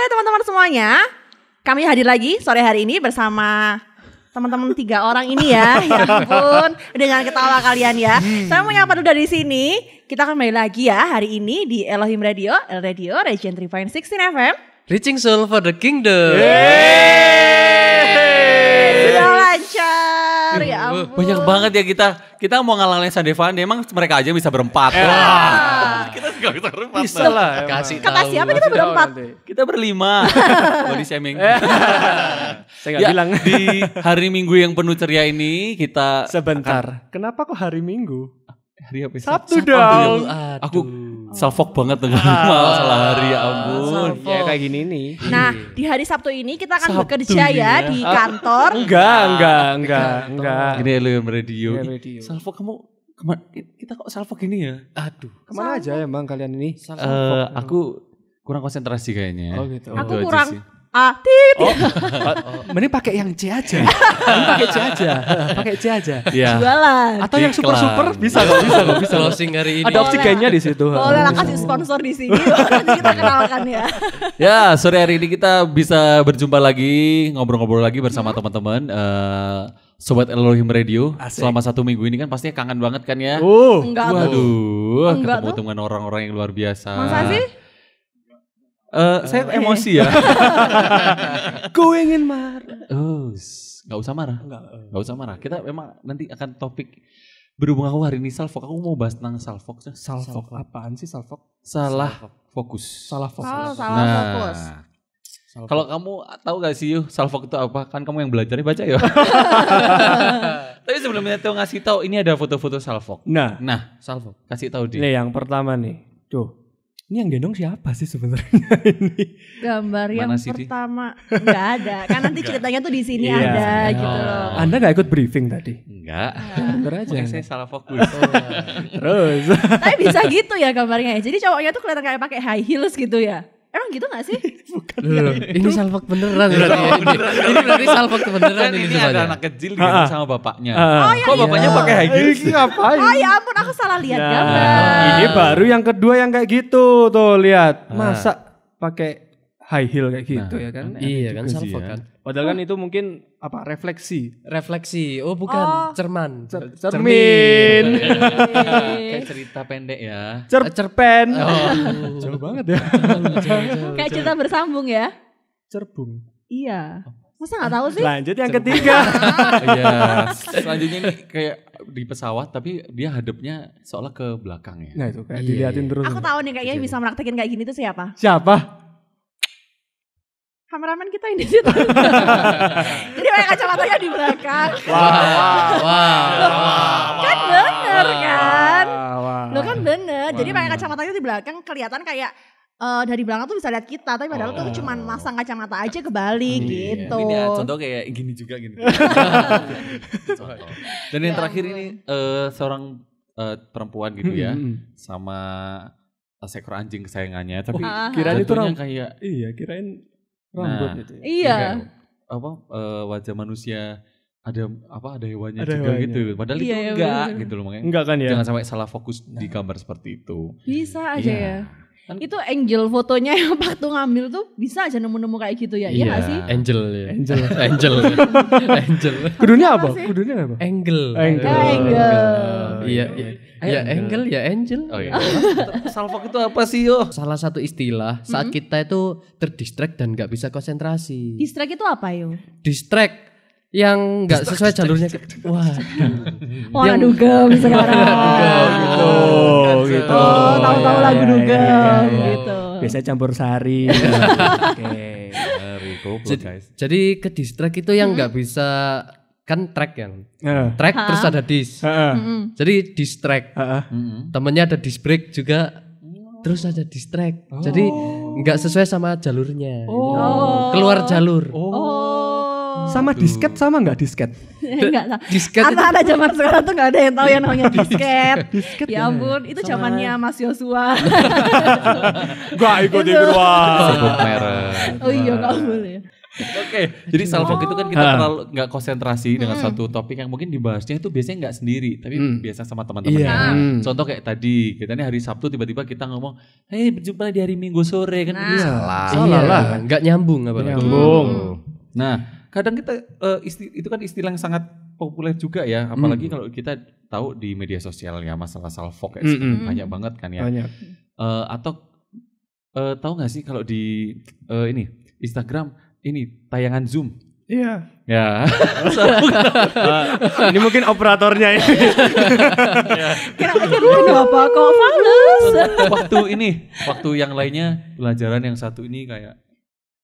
Hai teman-teman semuanya, kami hadir lagi sore hari ini bersama teman-teman 3 orang ini ya. Ya ampun, dengan ketawa kalian ya. Saya mau nyapa dulu dari sini. Kita kembali lagi ya hari ini di Elohim Radio, El Radio, Region 3.16 FM. Reaching Soul for the Kingdom. Sudah lancar, ya ampun. Banyak banget ya kita mau ngalangin Sandevan, emang mereka aja bisa berempat. Kita juga bisa berempat. Bisa lah. Kasih Kata tahu. siapa kita berempat? Kita berlima. Body shaming. Saya gak bilang. Di hari Minggu yang penuh ceria ini kita Sebentar. Kenapa kok hari Minggu? hari apa? Sabtu dong. Aku salfok banget dengan masalah hari, ya ampun. Ya kayak gini nih. Nah, di hari Sabtu ini kita akan Sabtu bekerja ini ya ya. di kantor. Enggak. Gini Elohim Radio. Iya, radio. Salfok kamu kita kok salfok ini ya? Aduh. Kemana aja emang kalian ini? Aku kurang konsentrasi kayaknya. Oh gitu. Aku Itu aja kurang sih. tit. Mending pakai yang C aja. Pakai C aja. Iya. Jualan. Atau yang Iklan. super bisa kok. Closing hari ini. Ada oksigennya di situ. Boleh lah kasih sponsor di sini. Nanti kita kenalkan ya. Ya, sore hari ini kita bisa berjumpa lagi, ngobrol-ngobrol lagi bersama teman-teman. Sobat Elohim Radio. Asik. Selama 1 minggu ini kan pastinya kangen banget kan ya. Enggak tuh. Waduh, Enggak ketemu tuh. dengan orang-orang yang luar biasa. Masa sih? Saya emosi ya. Ku ingin marah. Nggak usah marah. Nggak usah marah. Kita memang nanti akan topik berhubung aku hari ini salfok. Aku mau bahas tentang salfok. Salfok apaan sih salfok? Salah fokus. Salah fokus. Salah fokus. Kalau kamu tahu gak sih salfok itu apa? Kan kamu yang belajarnya baca ya. Tapi sebelumnya Theo ngasih tahu ini ada foto-foto salfok. Nah, Salfok kasih tahu dia. ini yang pertama nih. Tuh. Ini yang gendong siapa sih sebenarnya ini? Gambar yang Mana sih, Di? pertama enggak ada. Kan nanti ceritanya tuh di sini Iya. ada gitu loh. Anda gak ikut briefing tadi? Enggak. Bener aja. Makanya saya salah fokus. Terus. Tapi bisa gitu ya gambarnya. Jadi cowoknya tuh kelihatan kayak pakai high heels gitu ya. Emang gitu gak sih? Ini salfok beneran berarti. Ini berarti salfok beneran ini Ini ada semuanya. anak kecil gitu sama bapaknya. iya, Kok bapaknya pakai high heels? Ini ngapain? Oh ya ampun aku salah lihat Nah, gambar. ini baru yang kedua yang kayak gitu. Tuh lihat. Masa pakai high heel kayak gitu ya kan? Iya kan juga sih salfok ya. kan. Padahal kan itu mungkin apa refleksi. Refleksi. Oh bukan, cerman. Cermin. Kayak cerita pendek ya. Cerpen. Jauh banget ya. Kayak cerita bersambung ya. Cerbung. Iya. Masa gak tahu sih? Lanjut yang ketiga. Iya. Selanjutnya ini kayak di pesawat tapi dia hadapnya seolah ke belakang ya. Nah itu kayak diliatin terus. Aku tahu nih kayaknya bisa meraktekin kayak gini tuh siapa? Siapa? Kameramen kita yang di situ. Jadi pakai kacamatanya di belakang. Kan bener kan? Lo kan bener. Jadi pakai kacamatanya di belakang kelihatan kayak dari belakang tuh bisa lihat kita, tapi padahal tuh cuman masang kacamata aja kebalik gitu. Ini ya, contoh kayak gini juga gini. Contoh. Dan yang terakhir ini seorang perempuan gitu ya sama seekor anjing kesayangannya tapi Kirain itu jatuhnya kayak Iya kirain rambut Nah. itu. Iya. kayak apa wajah manusia ada hewannya Ada juga hewannya. gitu. Padahal Iya, itu iya, enggak bener. gitu loh makanya. Enggak kan ya? Jangan sampai salah fokus di gambar seperti itu. Bisa aja Iya. ya. Kan- Itu angel fotonya yang waktu ngambil tuh bisa aja nemu-nemu kayak gitu ya. Iya gak sih? Angel ya. Angel. Angel. Kudunya apa? sih? Kudunya apa? Angle. Angel. Iya, iya. Ya angle ya angel. Oh iya. Salfok itu apa sih yo? Salah satu istilah saat kita itu terdistract dan nggak bisa konsentrasi. Distract itu apa yo? Distract yang nggak sesuai jalurnya. Wah. Wah dugem sekarang. Gitu. Oh, tahu-tahu lagu Iya, dugem iya. gitu. Biasanya campur sari. Oke. Dari goblok guys. Jadi ke distract itu yang nggak bisa kan track yang track terus ada dis. Jadi distract. Temennya ada disc break juga. Terus ada distract. Jadi nggak sesuai sama jalurnya. Keluar jalur. Sama disket sama nggak disket? Enggak. Disket itu Anak-anak zaman sekarang tuh gak ada yang tahu yang namanya disket. Ya ampun, itu zamannya Mas Yosua. Gak ikut ikutan. Sebut merek. Oh iya gak boleh. Oke, jadi salfok itu kan kita terlalu nggak konsentrasi dengan satu topik yang mungkin dibahasnya itu biasanya nggak sendiri, tapi biasa sama teman-teman. Contoh kayak tadi, kita ini hari Sabtu tiba-tiba kita ngomong, hei berjumpa di hari Minggu sore kan ini salah. Nggak nyambung apa? Nah, kadang kita itu kan istilah yang sangat populer juga ya, apalagi kalau kita tahu di media sosial ya masalah salfok kayak banyak banget kan ya. Banyak. Atau tahu nggak sih kalau di ini Instagram ini tayangan Zoom. Iya. Ya. Ini mungkin operatornya ini. Kenapa kok fales? Waktu yang lainnya pelajaran yang satu ini kayak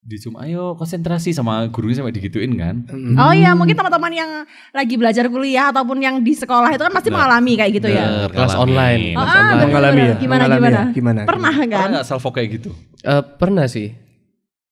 di Zoom, ayo konsentrasi sama gurunya sampai digituin kan. Oh iya, mungkin teman-teman yang lagi belajar kuliah ataupun yang di sekolah itu kan pasti mengalami kayak gitu ya. Kelas online. Mengalami ya. Gimana? Pernah kan? Pernah nggak salfok kayak gitu? Pernah sih.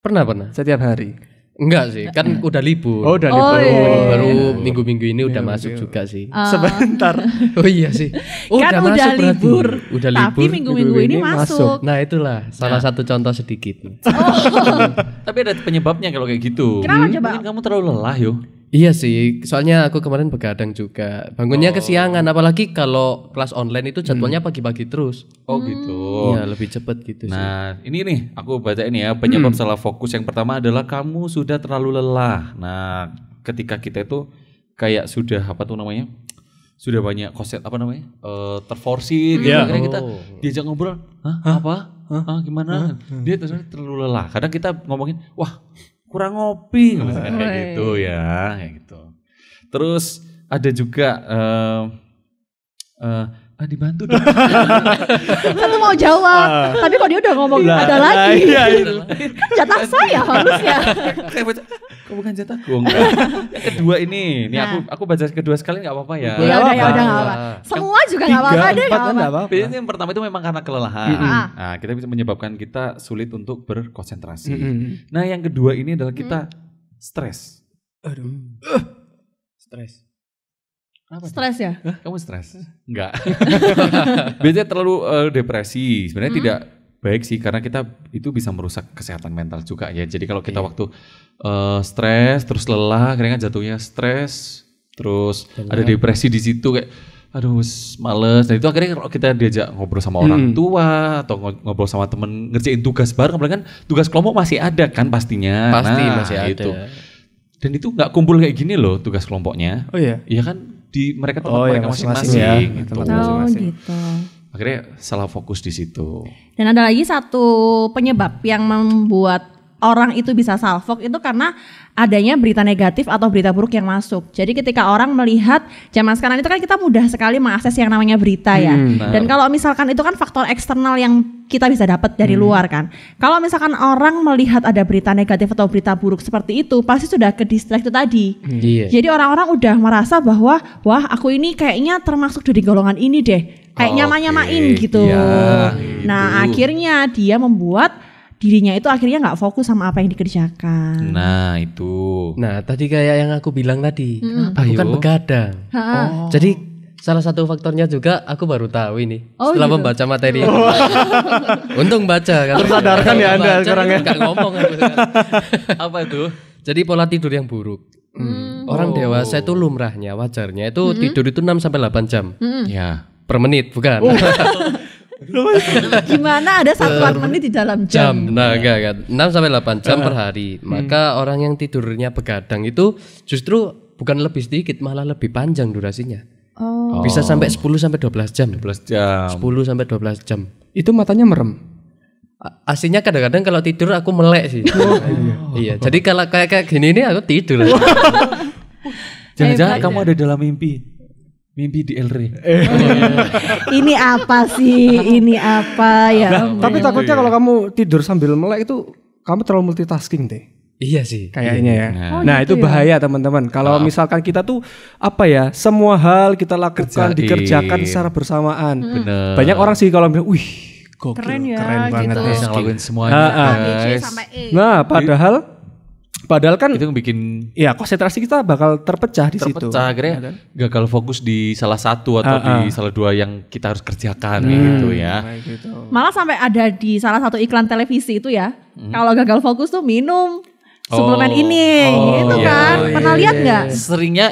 Pernah. Setiap hari. Enggak sih, kan udah libur. Oh, udah libur. Baru minggu-minggu ini udah masuk juga sih. Sebentar. Oh iya sih. Kan udah libur. Udah libur. Tapi minggu-minggu ini masuk. Nah itulah salah satu contoh sedikit. Tapi ada penyebabnya kalau kayak gitu. Kenapa coba? Mungkin kamu terlalu lelah yo. Iya sih, soalnya aku kemarin begadang juga. Bangunnya kesiangan, apalagi kalau kelas online itu jadwalnya pagi-pagi terus. Oh gitu. Iya, lebih cepet gitu sih. Nah, ini nih aku baca ini ya, penyebab salah fokus yang pertama adalah kamu sudah terlalu lelah. Nah, ketika kita itu kayak sudah apa tuh namanya? Sudah banyak terforsir gitu. Akhirnya kita diajak ngobrol, apa? Gimana? Dia terlalu lelah. Kadang kita ngomongin, wah kurang ngopi misalnya kayak gitu ya, kayak gitu. Terus ada juga dibantu dong. Satu mau jawab, tapi kok dia udah ngomong ada lagi. Kan jatah saya harusnya. Kok bukan jatahku? Yang kedua ini aku baca kedua sekali nggak apa-apa ya. Ya udah nggak apa-apa. Semua juga nggak apa-apa deh. Biasanya yang pertama itu memang karena kelelahan. Nah, kita bisa menyebabkan kita sulit untuk berkonsentrasi. Nah, yang kedua ini adalah kita stres. Aduh. Stres. Stres ya? Kamu stres? Enggak. Biasanya terlalu depresi. Sebenarnya tidak baik sih karena kita itu bisa merusak kesehatan mental juga ya. Jadi kalau kita waktu stres terus lelah, akhirnya jatuhnya stres, terus ada depresi di situ kayak aduh males. Nah itu akhirnya kalau kita diajak ngobrol sama orang tua atau ngobrol sama temen ngerjain tugas bareng, apalagi kan tugas kelompok masih ada kan pastinya. Pasti masih ada. Itu. Dan itu nggak kumpul kayak gini loh tugas kelompoknya. Oh iya? Iya kan di mereka tempat mereka masing-masing ya, gitu. Gitu. Akhirnya salah fokus di situ. Dan ada lagi satu penyebab yang membuat orang itu bisa salfok itu karena adanya berita negatif atau berita buruk yang masuk. Jadi ketika orang melihat zaman sekarang itu kan kita mudah sekali mengakses yang namanya berita ya. Dan kalau misalkan itu kan faktor eksternal yang kita bisa dapat dari luar kan. Kalau misalkan orang melihat ada berita negatif atau berita buruk seperti itu, pasti sudah ke distract itu tadi. Jadi orang-orang udah merasa bahwa wah aku ini kayaknya termasuk dari golongan ini deh. Kayak nyama-nyamain gitu. Ya, nah akhirnya dia membuat dirinya itu akhirnya nggak fokus sama apa yang dikerjakan. Nah itu. Nah tadi kayak yang aku bilang tadi, aku kan begadang. Jadi salah satu faktornya juga aku baru tahu ini setelah membaca materi. Untung baca kan. Tersadarkan ya Anda sekarang ya. Nggak ngomong aku sekarang. Apa itu? Jadi pola tidur yang buruk. Orang dewasa itu lumrahnya, wajarnya itu tidur itu 6-8 jam. Ya. Per menit, bukan? Gimana ada satuan menit di dalam jam? Nah, enggak. 6-8 jam per hari. Maka orang yang tidurnya begadang itu justru bukan lebih sedikit, malah lebih panjang durasinya. Bisa sampai 10-12 jam. 12 jam. 10-12 jam. Itu matanya merem. Aslinya kadang-kadang kalau tidur aku melek sih. Iya. Jadi kalau kayak gini ini aku tidur. Jangan-jangan kamu ada dalam mimpi di El Rey. Ini apa sih? Ini apa ya? Tapi takutnya kalau kamu tidur sambil melek itu kamu terlalu multitasking deh. Iya sih. Kayaknya ya. Nah itu bahaya teman-teman. Kalau misalkan kita tuh apa ya, semua hal kita lakukan dikerjakan secara bersamaan. Bener. Banyak orang sih kalau bilang, wih gokil, keren ya, keren banget gitu. ya. Bisa ngelakuin semuanya. ABC sampai E. Nah padahal kan itu bikin ya konsentrasi kita bakal terpecah di situ. Terpecah akhirnya gagal fokus di salah satu atau di salah dua yang kita harus kerjakan gitu ya. Malah sampai ada di salah satu iklan televisi itu ya. Kalau gagal fokus tuh minum suplemen ini, gitu kan? Pernah lihat nggak? Seringnya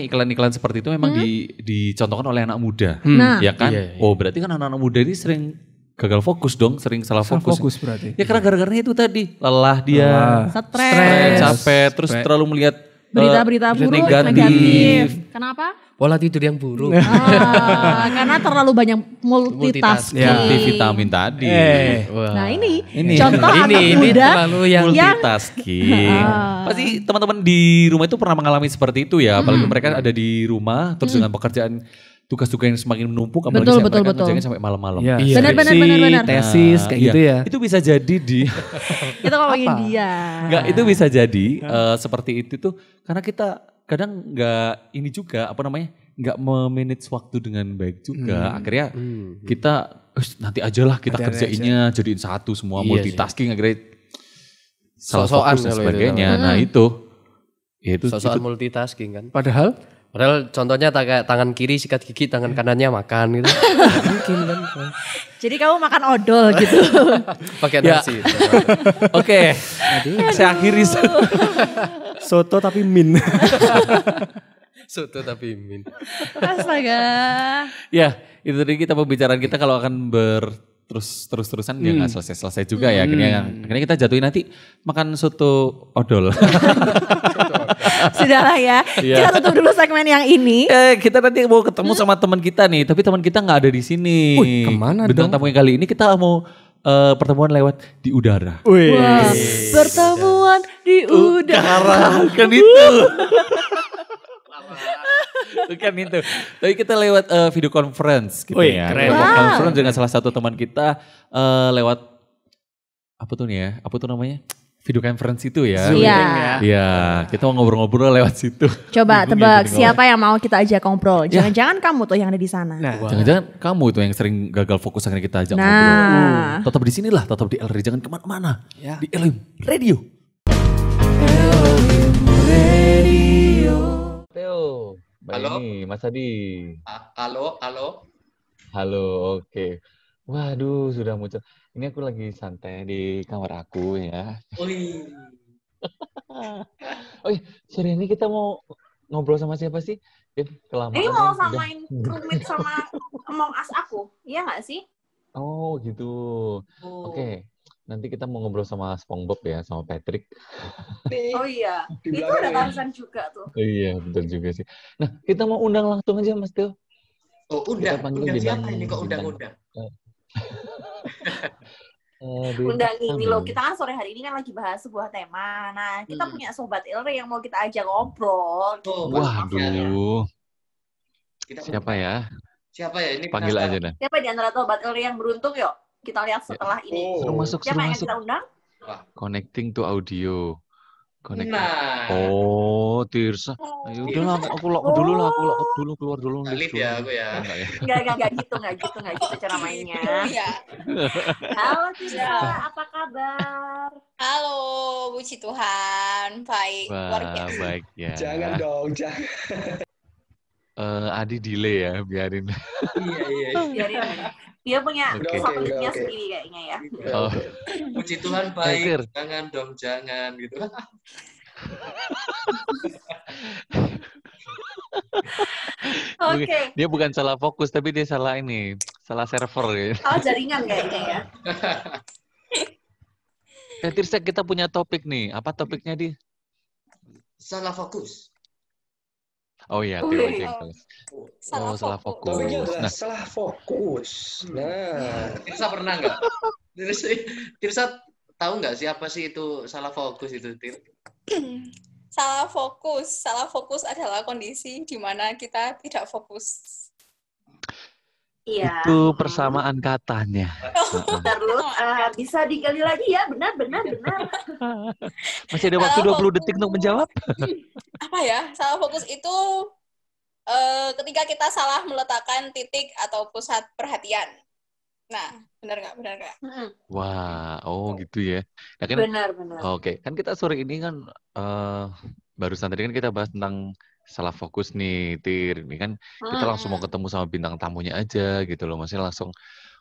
iklan-iklan seperti itu memang dicontohkan oleh anak muda, ya kan? Iya. Oh berarti kan anak-anak muda ini sering gagal fokus dong, sering salah fokus. Berarti. Ya karena gara-garanya itu tadi lelah dia, Stres, capek, terus terlalu melihat berita-berita buruk, negatif. negatif. Kenapa? Pola tidur yang buruk. Karena terlalu banyak multitasking. Multivitamin tadi. Wah. Nah ini contoh anak ini muda terlalu yang multitasking. Pasti teman-teman di rumah itu pernah mengalami seperti itu ya. Apalagi mereka ada di rumah terus dengan pekerjaan tugas-tugas yang semakin menumpuk, apalagi Betul. ngerjainnya sampai malam-malam. Iya. Benar. Tesis kayak gitu ya. Itu bisa jadi Kita ngomongin dia. Enggak, itu bisa jadi seperti itu tuh karena kita kadang nggak ini juga nggak memanage waktu dengan baik juga. Akhirnya kita nanti aja lah kita kerjainnya jadiin satu semua multitasking akhirnya salah fokus dan sebagainya. Nah itu soal multitasking kan. Padahal Contohnya kayak tangan kiri sikat gigi, tangan kanannya makan gitu. Mungkin kan. Jadi kamu makan odol gitu. Pakai nasi. Oke. Saya akhiri. soto tapi min. Soto tapi min. Astaga. Ya, itu tadi kita pembicaraan kita kalau akan terus-terusan ya nggak selesai-selesai juga ya. Akhirnya kita jatuhin nanti makan soto odol. Sudahlah ya. Kita tutup dulu segmen yang ini. Kita nanti mau ketemu sama teman kita nih, tapi teman kita nggak ada di sini. Kemana Bintang dong? tamu yang kali ini kita mau pertemuan lewat di udara. Wah, pertemuan di udara. Kan itu. Bukan itu. Tapi kita lewat video conference gitu ya. Keren. Video conference dengan salah satu teman kita lewat apa tuh namanya? Video conference itu ya. Iya. Iya, kita mau ngobrol-ngobrol lewat situ. Coba Bingung tebak ya, siapa yang mau kita ajak ngobrol. Jangan-jangan kamu tuh yang ada di sana. Nah, Jangan-jangan kamu itu yang sering gagal fokus akhirnya kita ajak Nah. ngobrol. Tetap di sinilah, tetap di LRI, jangan kemana-mana. Di Elim Radio. Theo, Halo? ini Mas Adi. Halo. Halo, oke. Waduh, sudah muncul. Ini aku lagi santai di kamar aku ya. Wih, Oh iya, sore ini kita mau ngobrol sama siapa sih? Kelamaan. Ini mau udah. samain roommate sama Among Us aku. Iya gak sih? Oh gitu. Oke, nanti kita mau ngobrol sama SpongeBob ya, sama Patrick. Oh iya. Di Itu ada belakang ya. Tarzan juga tuh. Iya, betul juga sih. Nah, kita mau undang langsung aja Mas Teo. Kita panggil undang bintang- siapa ini kok bintang. undang-undang? Undang ini loh. Kita kan sore hari ini kan lagi bahas sebuah tema. Nah, kita punya sobat Ilre yang mau kita ajak ngobrol. Oh, maaf ya. Waduh, Kita siapa ya? Siapa ya ini? Panggil aja dah. Siapa di antara sobat Ilre yang beruntung yuk? Kita lihat setelah ini. Suruh masuk, Siapa suruh yang masuk. kita undang? Connecting to audio. Connecting. Nah, Oh, Tirsa. Ayo udahlah, aku lock dulu keluar dulu. Alif ya aku ya. Enggak ya. Enggak gitu cara mainnya. Iya. Halo Tirsa, apa kabar? Halo, puji Tuhan. Baik, luar Wah, biasa. baik ya. Jangan dong, jangan. Adi delay ya, biarin. Iya. Biarin. Dia punya Oke. favoritnya Oke. sendiri kayaknya ya. Oh, Puji Tuhan Tir. baik. Jangan dong, jangan gitu. Oke. dia bukan salah fokus, tapi dia salah salah server ya. Salah jaringan kayaknya ya. Tirsa, kita punya topik nih. Apa topiknya di? Salah fokus. Oh iya, Wih. Teo aja yang tahu. Salah fokus. Topiknya Nah. adalah salah fokus. Nah, Tirsa pernah nggak? Tirsa tahu nggak siapa sih itu salah fokus itu, Tir? Salah fokus. Salah fokus adalah kondisi di mana kita tidak fokus. Iya. Itu persamaan katanya. Bentar lu, bisa digali lagi ya, benar. Masih ada waktu 20 detik untuk menjawab. Apa ya? Salah fokus itu ketika kita salah meletakkan titik atau pusat perhatian. Nah, benar nggak? Wah, oh gitu ya. Nah, kan, Benar. oke, kan kita sore ini kan barusan tadi kan kita bahas tentang salah fokus nih, Tir. Ini kan kita langsung mau ketemu sama bintang tamunya aja gitu loh. Maksudnya langsung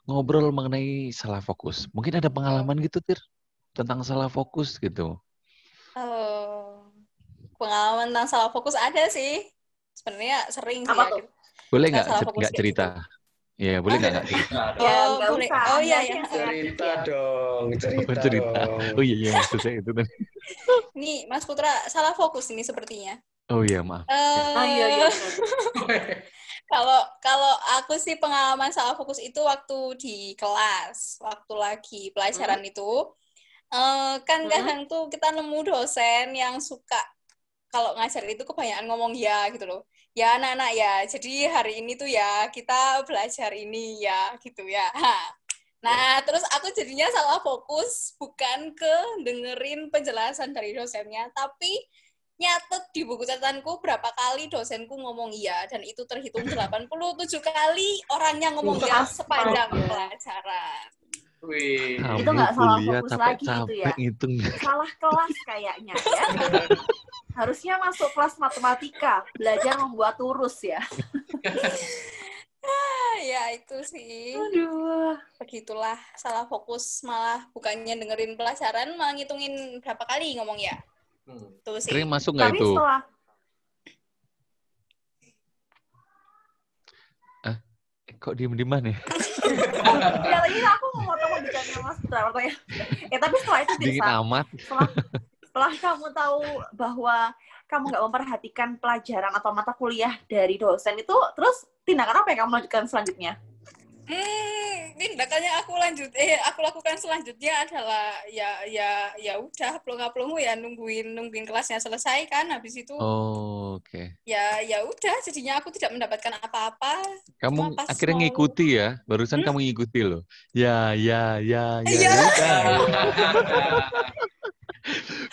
ngobrol mengenai salah fokus. Mungkin ada pengalaman gitu, Tir, tentang salah fokus gitu. pengalaman tentang salah fokus ada sih. Sebenarnya sering sih Apa ya. tuh? Boleh Kita salah fokus nggak kayak cerita? Iya, boleh nggak cerita? Ya, Oh, nggak boleh. usah. Oh iya Nanti ya. yang saya Cerita ya. dong, cerita Cerita. dong. Oh iya, maksud saya itu tadi. Nih, Mas Putra salah fokus ini sepertinya. Oh iya, maaf. Iya. Kalau aku sih pengalaman salah fokus itu waktu di kelas, waktu lagi pelajaran itu, kan kadang tuh kita nemu dosen yang suka kalau ngajar itu kebanyakan ngomong ya gitu loh. Ya anak-anak ya, jadi hari ini tuh ya kita belajar ini ya gitu ya. Nah, terus aku jadinya salah fokus, bukan ke dengerin penjelasan dari dosennya, tapi nyatet di buku catatanku berapa kali dosenku ngomong iya, dan itu terhitung 87 kali orangnya ngomong iya sepanjang pelajaran. Wih. Itu nggak salah fokus lagi itu ya. Hitung. Salah kelas kayaknya ya. Harusnya masuk kelas matematika, belajar membuat turus ya. Ya itu sih. Aduh. Begitulah, salah fokus malah bukannya dengerin pelajaran, malah ngitungin berapa kali ngomong ya. Tuh sih. Kering masuk nggak Tapi itu? setelah Kok diem-dieman ya? ya lagi aku mau potong bicaranya Mas Putra ya. Tapi setelah itu Dingin amat. setelah kamu tahu bahwa kamu nggak memperhatikan pelajaran atau mata kuliah dari dosen itu, terus tindakan apa yang kamu lanjutkan selanjutnya? Tindakannya aku lakukan selanjutnya adalah ya udah plong-plongu ya nungguin kelasnya selesai kan, habis itu Oh, oke. ya udah jadinya aku tidak mendapatkan apa-apa. Kamu Pas akhirnya mau- ngikuti ya? Barusan kamu ngikuti loh. Ya. Iya. Udah.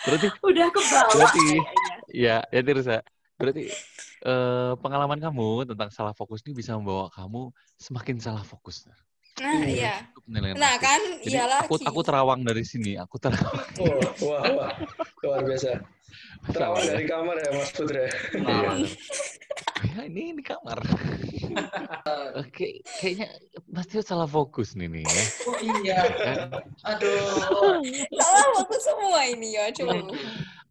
Berarti Udah ke bawah Berarti- kayaknya. ya Tirza. Berarti pengalaman kamu tentang salah fokus ini bisa membawa kamu semakin salah fokus. Nah, iya. Untuk penilaian Nah, akhir. kan Jadi iya lagi. aku terawang dari sini. Aku terawang. Wah, luar biasa. Terawang dari kamar ya Mas Putra. Iya. Ya, ini kamar. Oke, kayaknya pasti salah fokus nih ya. Oh iya. Aduh. Salah waktu semua ini ya, coba.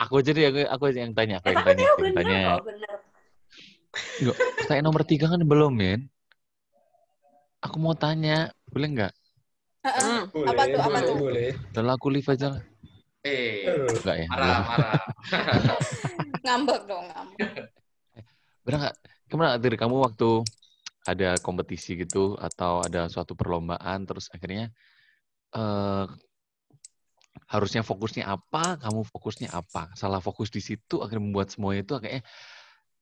Aku aja yang tanya, aku yang Tapi tanya, dia aku yang bener tanya. kok, bener. Nggak, saya nomor 3 kan belum, men. Aku mau tanya, boleh nggak? Apa tuh? Boleh. Kalau aku live aja lah. Enggak ya? Marah. Ngambek dong, ngambek. Bener nggak? Gimana dari kamu waktu ada kompetisi gitu atau ada suatu perlombaan terus akhirnya harusnya fokusnya apa, kamu fokusnya apa? Salah fokus di situ akhirnya membuat semuanya itu kayaknya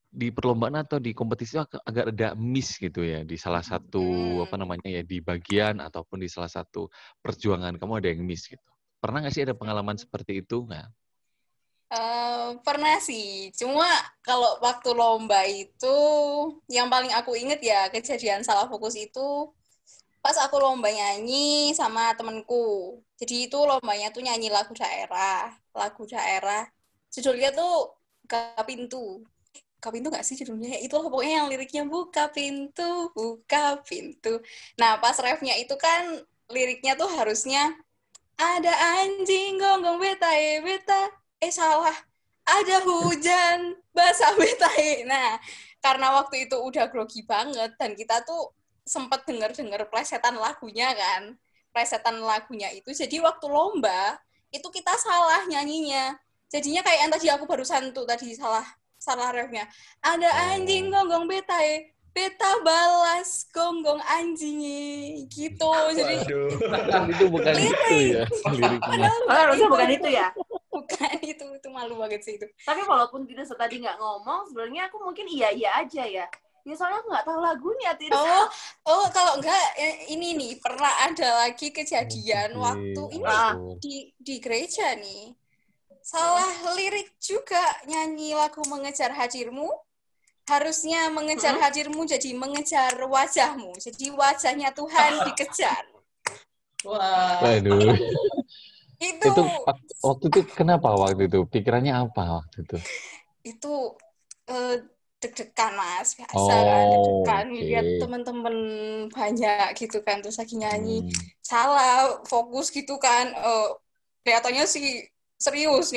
di perlombaan atau di kompetisi itu agak ada miss gitu ya di salah satu di bagian ataupun di salah satu perjuangan kamu ada yang miss gitu. Pernah nggak sih ada pengalaman seperti itu nggak? Pernah sih, cuma kalau waktu lomba itu yang paling aku inget ya kejadian salah fokus itu pas aku lomba nyanyi sama temenku. Jadi itu lombanya tuh nyanyi lagu daerah. Judulnya tuh Buka Pintu. Buka Pintu nggak sih judulnya? Itu pokoknya yang liriknya buka pintu. Nah pas refnya itu kan liriknya tuh harusnya ada anjing gonggong betae beta. Salah. Ada hujan basah betae. Nah karena waktu itu udah grogi banget dan kita tuh sempat denger plesetan lagunya kan. Plesetan lagunya itu. Jadi waktu lomba itu kita salah nyanyinya. Jadinya kayak yang tadi aku barusan tuh tadi salah refnya. Ada anjing gonggong betae, beta balas gonggong anjingnya gitu. Jadi Itu bukan itu ya liriknya. Harusnya bukan itu ya. Bukan itu malu banget sih itu. Tapi walaupun Tirsa tadi nggak ngomong, sebenarnya aku mungkin iya aja ya. Ya soalnya aku nggak tahu lagunya Tirsa. Oh kalau enggak ini nih pernah ada lagi kejadian waktu ini di gereja nih. Salah lirik juga nyanyi lagu Mengejar Hadirmu. Harusnya mengejar hadirmu jadi mengejar wajahmu. Jadi wajahnya Tuhan dikejar. Wah. Waduh. Itu Waktu itu kenapa waktu itu? Pikirannya apa waktu itu? Itu deg-degan Mas, biasa kan deg-degan lihat teman-teman banyak gitu kan terus lagi nyanyi salah fokus gitu kan kelihatannya sih serius.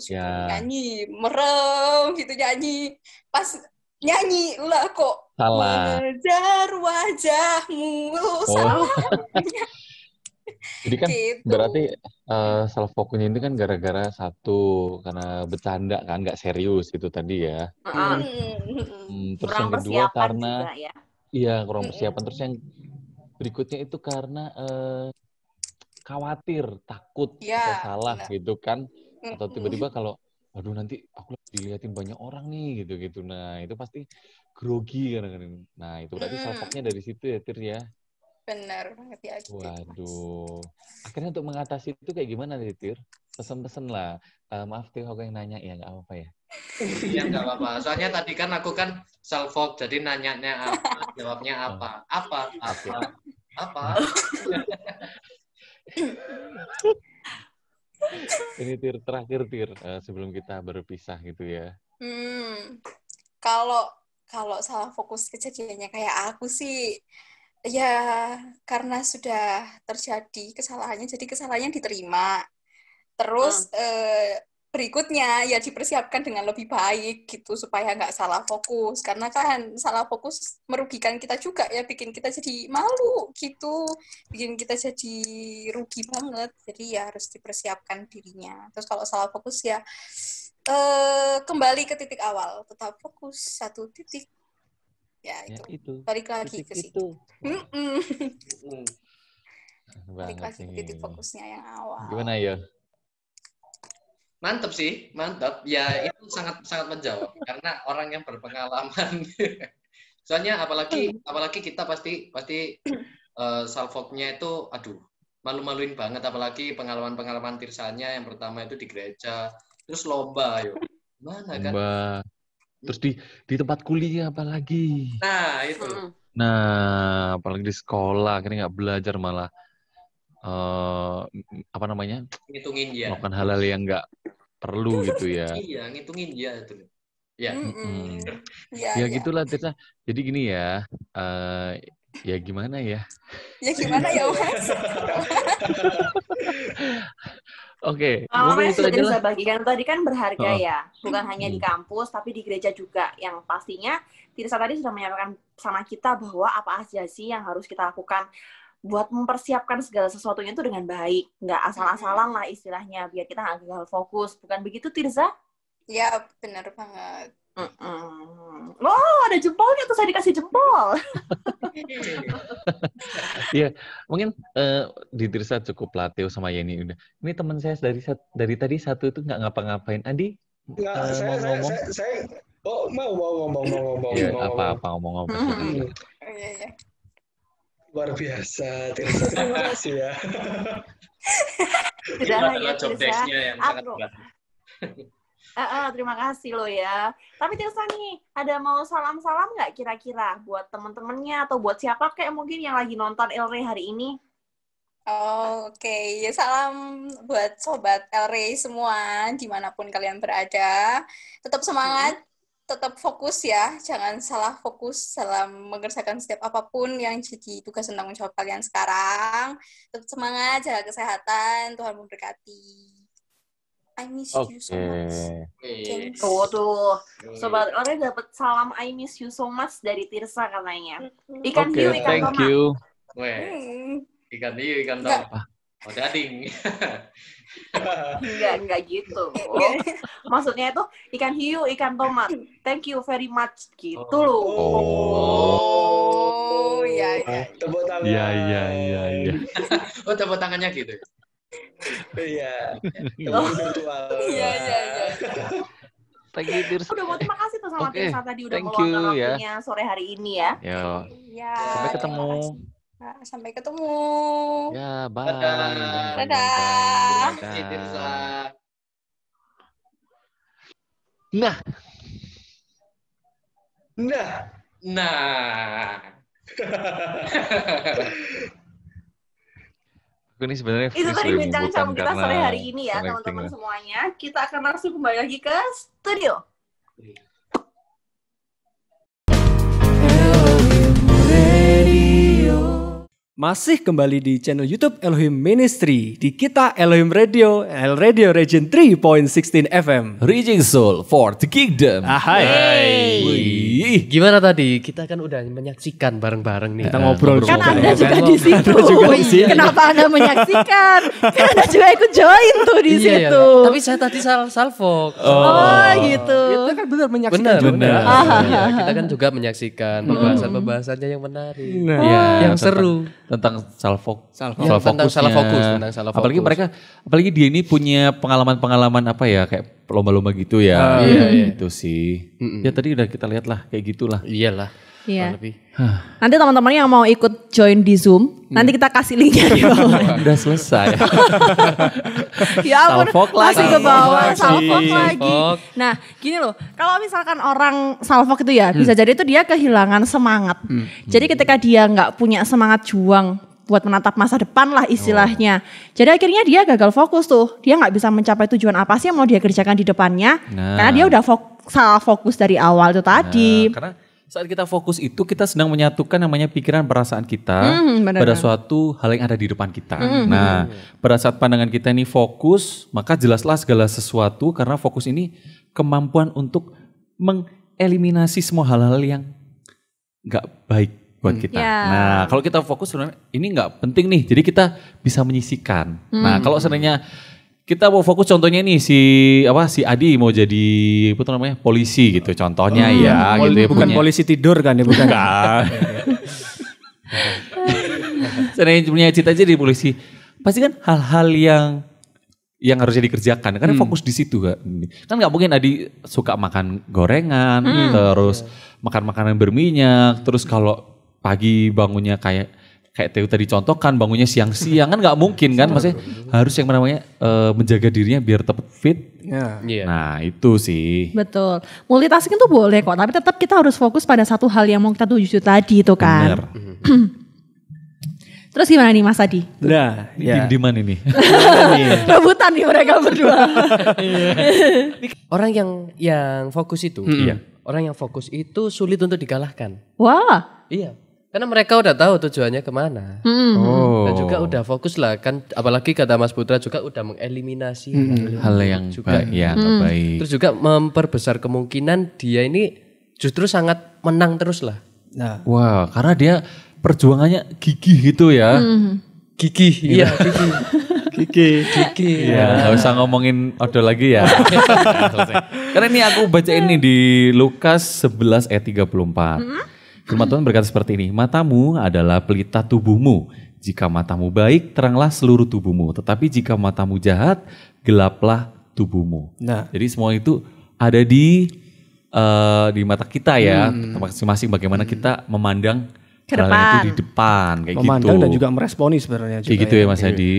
Nyanyi, merem gitu nyanyi. Pas nyanyi lah kok salah. Mengejar wajahmu. Salah. Jadi kan Gitu. berarti self focusnya itu kan gara-gara satu karena bercanda kan, nggak serius itu tadi ya. Terus Kurang yang kedua persiapan karena juga ya. iya kurang persiapan. Terus yang berikutnya itu karena khawatir, takut atau salah benar. gitu kan. Atau tiba-tiba kalau aduh nanti aku dilihatin banyak orang nih gitu-gitu. Nah, itu pasti grogi kadang-kadang. Nah, itu berarti self focusnya dari situ ya, Tir ya. Benar banget ya. Waduh. Akhirnya untuk mengatasi itu kayak gimana nih, Tir? Pesen-pesen lah. Maaf Tir, aku yang nanya ya, nggak apa-apa ya. Iya, nggak apa-apa. Soalnya tadi kan aku kan self-focus, jadi nanyanya apa, jawabnya apa. Apa. Ini Tir, terakhir Tir, sebelum kita berpisah gitu ya. Kalau salah fokus kejadiannya kayak aku sih, ya karena sudah terjadi kesalahannya, jadi kesalahannya diterima. Terus berikutnya ya dipersiapkan dengan lebih baik gitu supaya nggak salah fokus, karena kan salah fokus merugikan kita juga ya, bikin kita jadi malu gitu, bikin kita jadi rugi banget. Jadi ya harus dipersiapkan dirinya. Terus kalau salah fokus ya kembali ke titik awal, tetap fokus satu titik ya, itu. Balik lagi ke situ. Balik lagi ke titik fokusnya yang awal. Gimana ya? Mantap sih, mantap. Ya itu sangat menjawab karena orang yang berpengalaman. Soalnya apalagi kita pasti self-focus-nya itu aduh, malu-maluin banget, apalagi pengalaman Tirsanya yang pertama itu di gereja, terus lomba yo. Mana kan? Lomba. Terus di tempat kuliah apalagi. Nah, itu. Nah, apalagi di sekolah akhirnya nggak belajar malah ngitungin ya. Melakukan hal-hal yang nggak perlu gitu ya. Iya, ngitungin ya itu. Ya. Ya gitulah Tirsa. Jadi gini ya. Ya gimana ya? Ya gimana ya, Mas? Oke. Mungkin itu aja lah. Bagikan tadi kan berharga ya. Bukan hanya di kampus, tapi di gereja juga. Yang pastinya Tirsa tadi sudah menyampaikan sama kita bahwa apa aja sih yang harus kita lakukan buat mempersiapkan segala sesuatunya itu dengan baik. Nggak asal-asalan lah istilahnya, biar kita nggak gagal fokus. Bukan begitu, Tirsa? Ya, benar banget. Oh, ada jempolnya tuh, saya dikasih jempol. Iya, mungkin di Tirsa cukup latih sama Yeni udah. Ini teman saya dari tadi satu itu nggak ngapa-ngapain. Adi, mau ngomong? Saya mau ngomong. Iya, apa ngomong. Iya. Luar biasa, Tirsa. Terima kasih ya. Tidak hanya Tirsa. Yang sangat berat. Terima kasih lo ya. Tapi Tirsa nih, ada mau salam-salam nggak kira-kira buat temen-temennya atau buat siapa kayak mungkin yang lagi nonton El Rey hari ini? Oke. Ya, salam buat sobat El Rey semua dimanapun kalian berada. Tetap semangat, tetap fokus ya. Jangan salah fokus dalam mengerjakan setiap apapun yang jadi tugas dan tanggung jawab kalian sekarang. Tetap semangat, jaga kesehatan, Tuhan memberkati. I miss you so much. Tuh, Sobat Ore dapat salam I miss you so much dari Tirsa katanya. Ikan hiu, ikan thank tomat. you. Ikan hiu, ikan tomat. Oh, dading. Enggak gitu. Maksudnya itu ikan hiu, ikan tomat. Thank you very much gitu loh. Oh, ya. Tepuk tangan. Iya. Oh, tepuk tangannya gitu. Iya. Iya. Thank you, Tirsa. Udah mau terima kasih tuh sama Tirsa tadi udah thank meluangkan you, waktunya sore hari ini ya. Ya. Sampai ketemu. Ya, bye. Dadah. Tirsa. Nah. Ini sebenarnya itu tadi bincang-bincang kita sore hari ini ya teman-teman semuanya. Kita akan langsung kembali lagi ke studio. Masih kembali di channel YouTube Elohim Ministry. Di kita Elohim Radio, El Radio Region 3.16 FM. Reaching Soul for the Kingdom. Hai. Wih. Gimana tadi? Kita kan udah menyaksikan bareng-bareng nih. Kita ngobrol Kan juga. Anda juga di situ. Kenapa Anda menyaksikan? Kan Anda juga ikut join tuh di situ. Tapi saya tadi salvo. Oh gitu. Kita kan benar menyaksikan Benar. juga. Iya, kita kan juga menyaksikan pembahasan-pembahasannya yang menarik. Nah. Ya, yang seru. tentang salah Tentang salah fokus. Apalagi dia ini punya pengalaman apa ya, kayak lomba-lomba gitu ya. Itu sih. Ya tadi udah kita lihat lah kayak gitulah. Iyalah. Iya. Nanti teman-teman yang mau ikut join di Zoom, nanti kita kasih linknya di bawah. Udah selesai. Ya ampun, Salfok masih lagi. ke bawah, salfok lagi. Salfok. Nah, gini loh, kalau misalkan orang salfok itu ya, bisa jadi itu dia kehilangan semangat. Jadi ketika dia nggak punya semangat juang buat menatap masa depan lah istilahnya. Jadi akhirnya dia gagal fokus tuh. Dia nggak bisa mencapai tujuan apa sih yang mau dia kerjakan di depannya. Karena dia udah salah fokus dari awal itu tadi. Karena saat kita fokus itu kita sedang menyatukan namanya pikiran perasaan kita benar. pada suatu hal yang ada di depan kita. Nah, pada saat pandangan kita ini fokus, maka jelaslah segala sesuatu karena fokus ini kemampuan untuk mengeliminasi semua hal-hal yang nggak baik buat kita. Nah, kalau kita fokus sebenarnya ini nggak penting nih, jadi kita bisa menyisihkan. Nah, kalau sebenarnya kita mau fokus contohnya nih si Adi mau jadi apa namanya polisi gitu contohnya ya gitu ya, Bukan polisi tidur kan ya, bukan. Sebenarnya punya cita aja di polisi. Pasti kan hal-hal yang harusnya dikerjakan karena fokus di situ kan nggak mungkin Adi suka makan gorengan terus makan makanan berminyak terus kalau pagi bangunnya kayak Teo tadi contohkan bangunnya siang-siang kan nggak mungkin kan, maksudnya harus yang namanya menjaga dirinya biar tetap fit. Nah itu sih. Betul. Multitasking tuh boleh kok, tapi tetap kita harus fokus pada satu hal yang mau kita tuju tadi itu kan. Bener. Terus gimana nih Mas Adi? Nah, ya. Di mana nih? Rebutan nih mereka berdua. Orang yang fokus itu, orang yang fokus itu sulit untuk dikalahkan. Wah. Iya. Karena mereka udah tahu tujuannya kemana. Dan juga udah fokus lah kan. Apalagi kata Mas Putra juga udah mengeliminasi hal yang juga baik. Terus juga memperbesar kemungkinan dia ini justru sangat menang terus lah. Nah. Wah, karena dia perjuangannya gigih gitu ya. Gigih, iya gigih. Iya, nggak usah ngomongin odol lagi ya. Karena ini aku baca ini di Lukas 11 ayat 34. Firman Tuhan berkata seperti ini, matamu adalah pelita tubuhmu. Jika matamu baik, teranglah seluruh tubuhmu. Tetapi jika matamu jahat, gelaplah tubuhmu. Nah, jadi semua itu ada di mata kita ya. Masing-masing bagaimana kita memandang ke hal depan. itu di depan kayak Memandang gitu. Dan juga meresponi sebenarnya juga. Kayak gitu ya Mas Adi.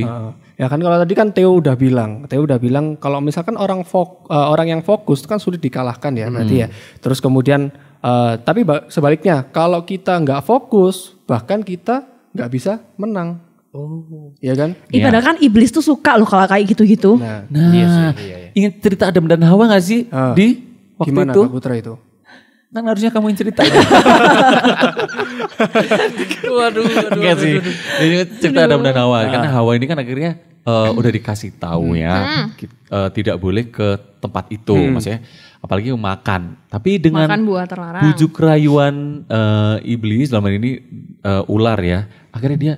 Ya kan kalau tadi kan Theo udah bilang kalau misalkan orang yang fokus itu kan sulit dikalahkan ya berarti ya. Terus kemudian tapi sebaliknya kalau kita nggak fokus bahkan kita nggak bisa menang. Iya kan? Padahal kan iblis tuh suka loh kalau kayak gitu-gitu. Nah, Ingat cerita Adam dan Hawa gak sih di waktu gimana itu? Pak Putra itu? Kan harusnya kamu yang cerita. Waduh. Enggak sih. Ini cerita Adam dan Hawa. Karena Hawa ini kan akhirnya udah dikasih tahu ya, tidak boleh ke tempat itu, maksudnya apalagi makan. Tapi dengan makan buah terlarang. bujuk rayuan iblis dalam hal ini ular ya, akhirnya dia,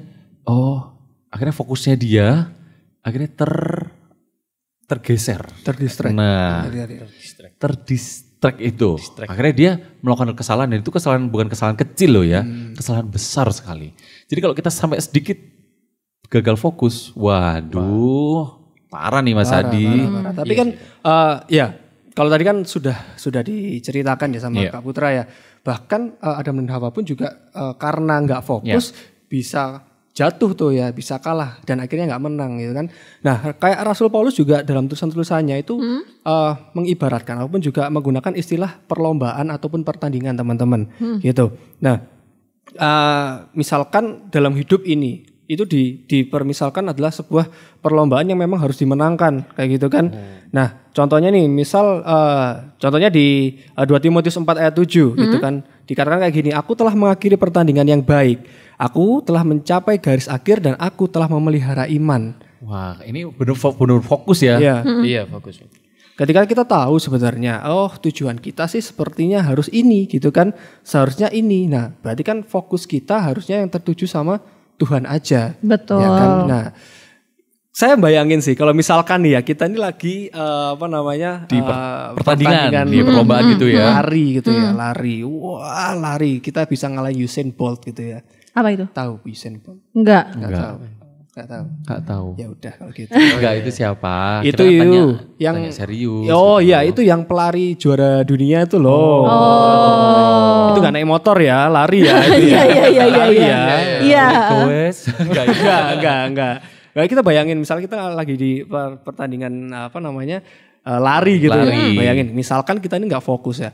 akhirnya fokusnya dia akhirnya tergeser, terdistract. Nah, terdistract itu. Akhirnya dia melakukan kesalahan dan itu kesalahan bukan kesalahan kecil loh ya, kesalahan besar sekali. Jadi kalau kita sampai sedikit gagal fokus, waduh, parah nih Mas Adi. Parah. Tapi kan ya kalau tadi kan sudah diceritakan ya sama Kak Putra ya. Bahkan Adam dan Hawa pun juga karena nggak fokus bisa jatuh tuh ya, bisa kalah dan akhirnya nggak menang gitu kan. Nah kayak Rasul Paulus juga dalam tulisan-tulisannya itu mengibaratkan ataupun juga menggunakan istilah perlombaan ataupun pertandingan teman-teman gitu. Nah misalkan dalam hidup ini itu dipermisalkan adalah sebuah perlombaan yang memang harus dimenangkan kayak gitu kan. Nah contohnya nih misal contohnya di 2 Timotius 4 ayat 7 gitu kan. Dikatakan kayak gini, aku telah mengakhiri pertandingan yang baik. Aku telah mencapai garis akhir dan aku telah memelihara iman. Wah, ini benar fokus ya. Iya. Iya, fokus. Ketika kita tahu sebenarnya, tujuan kita sih sepertinya harus ini gitu kan, seharusnya ini. Nah, berarti kan fokus kita harusnya yang tertuju sama Tuhan aja. Betul. Ya kan? Nah, saya bayangin sih kalau misalkan nih ya kita ini lagi Di pertandingan, di perlombaan gitu ya. Lari gitu ya, lari. Wah, lari. Kita bisa ngalahin Usain Bolt gitu ya. Apa itu? Tahu Usain Bolt? Enggak. Enggak tahu. Ya udah kalau gitu. Enggak, itu siapa? Itu Kita yang tanya serius. Oh iya, itu yang pelari juara dunia itu loh. Oh. Itu gak naik motor ya, lari ya. Itu ya. Iya. Lari ya. Iya. Enggak. Nah, kita bayangin misalnya kita lagi di pertandingan lari gitu ya. Bayangin misalkan kita ini nggak fokus ya.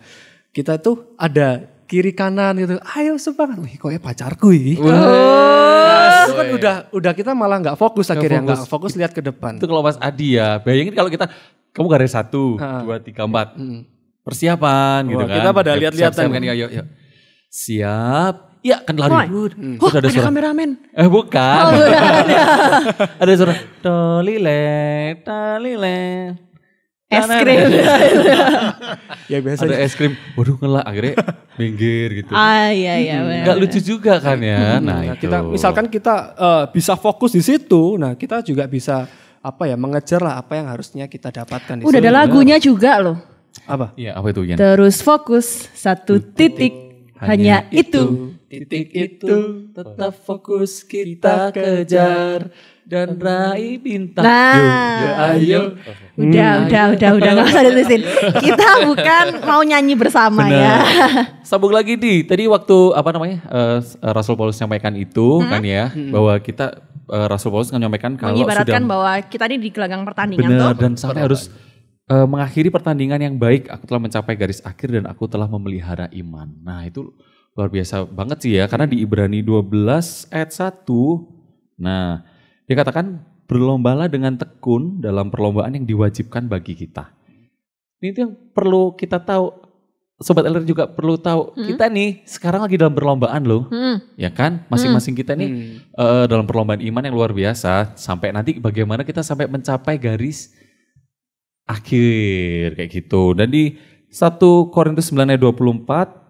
Kita tuh ada kiri kanan gitu. Ayo semangat. Wih, kok ya pacarku ini. Nah, itu kan udah kita malah nggak fokus akhirnya, nggak fokus lihat ke depan. Itu kalau Mas Adi ya. Bayangin kalau kamu garis 1, 2, 3, 4. Persiapan gitu kan. Kita pada lihat-lihatan kan, yuk. Siap. Ya kan lari. Ada kameramen. Bukan. Oh, bukan. Ada suara tolile. Es krim. Ya biasa. Ada es krim. Waduh ngelak akhirnya minggir gitu. Iya. Enggak lucu juga kan ya. Nah, itu. Misalkan kita bisa fokus di situ. Nah, kita juga bisa mengejar lah apa yang harusnya kita dapatkan di Udah situ. ada lagunya juga loh. Apa? Iya, apa itu Yan? Terus fokus 1 titik. Hanya itu. Titik itu tetap fokus kita kejar dan raih bintang. Nah, ayo. Udah nggak usah ditulisin. Kita bukan mau nyanyi bersama ya. Sambung lagi tadi waktu Rasul Paulus menyampaikan itu kan ya, bahwa kita Rasul Paulus menyampaikan kalau mengibaratkan bahwa kita ini di gelanggang pertandingan benar, tuh. dan sampai harus mengakhiri pertandingan yang baik. Aku telah mencapai garis akhir dan aku telah memelihara iman. Nah, itu luar biasa banget sih ya, karena di Ibrani 12 ayat 1, nah dikatakan berlombalah dengan tekun dalam perlombaan yang diwajibkan bagi kita. Ini itu yang perlu kita tahu, Sobat LR juga perlu tahu, kita nih sekarang lagi dalam perlombaan loh, ya kan? Masing-masing kita nih dalam perlombaan iman yang luar biasa, sampai nanti bagaimana kita sampai mencapai garis akhir kayak gitu. Dan di 1 Korintus 9 ayat 24,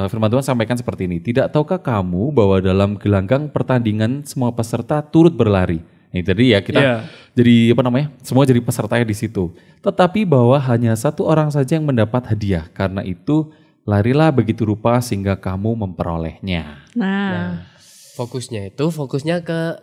firman Tuhan sampaikan seperti ini. Tidak tahukah kamu bahwa dalam gelanggang pertandingan semua peserta turut berlari? Ini tadi ya kita jadi semua jadi pesertanya di situ. Tetapi bahwa hanya satu orang saja yang mendapat hadiah. Karena itu larilah begitu rupa sehingga kamu memperolehnya. Nah. Fokusnya